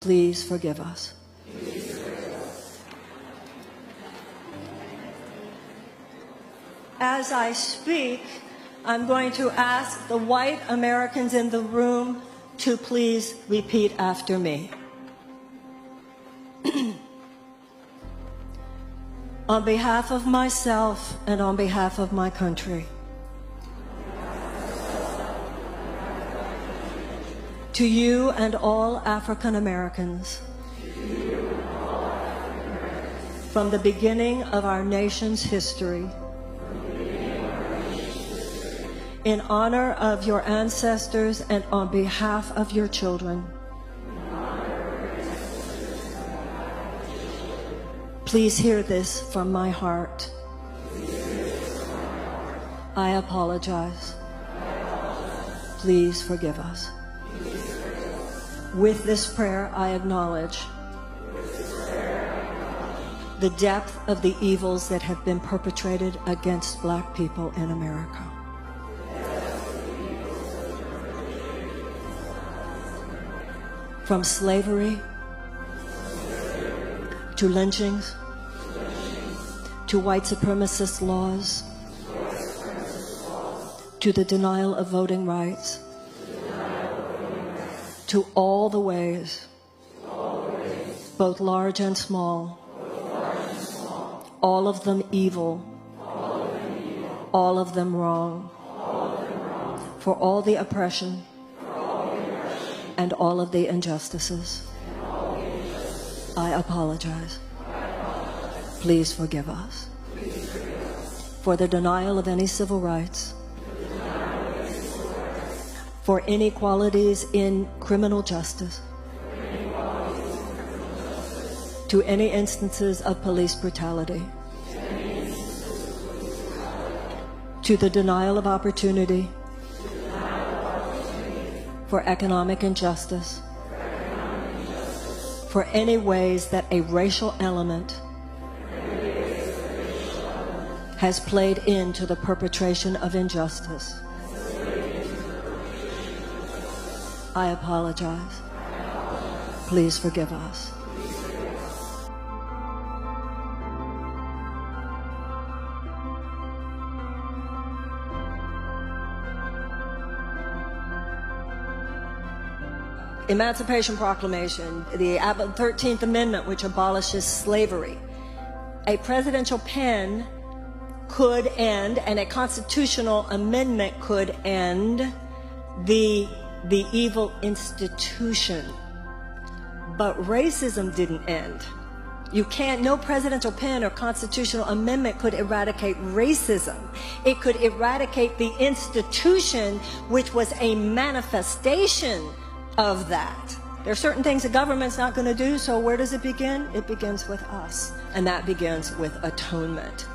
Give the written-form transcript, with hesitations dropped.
Please forgive us. As I speak, I'm going to ask the white Americans in the room to please repeat after me. On behalf of myself and on behalf of my country, to you and all African Americans, from the beginning of our nation's history, in honor of your ancestors and on behalf of your children, please hear this from my heart. I apologize. Please forgive us. With this prayer, I acknowledge the depth of the evils that have been perpetrated against Black people in America. From slavery to lynchings to white supremacist laws to the denial of voting rights, to all the ways, both large and small, all of them evil, all of them wrong, for all the oppression and all of the injustices. I apologize. Please forgive us for the denial of any civil rights, for inequalities in criminal justice, to any instances of police brutality, to the denial of opportunity, for economic injustice, for any ways that a racial element has played into the perpetration of injustice. I apologize. Please forgive us. Emancipation Proclamation, the 13th Amendment, which abolishes slavery. A presidential pen could end, and a constitutional amendment could end the evil institution. But racism didn't end. You can't, no presidential pen or constitutional amendment could eradicate racism. It could eradicate the institution, which was a manifestation of that. There are certain things the government's not going to do, so where does it begin? It begins with us, and that begins with atonement.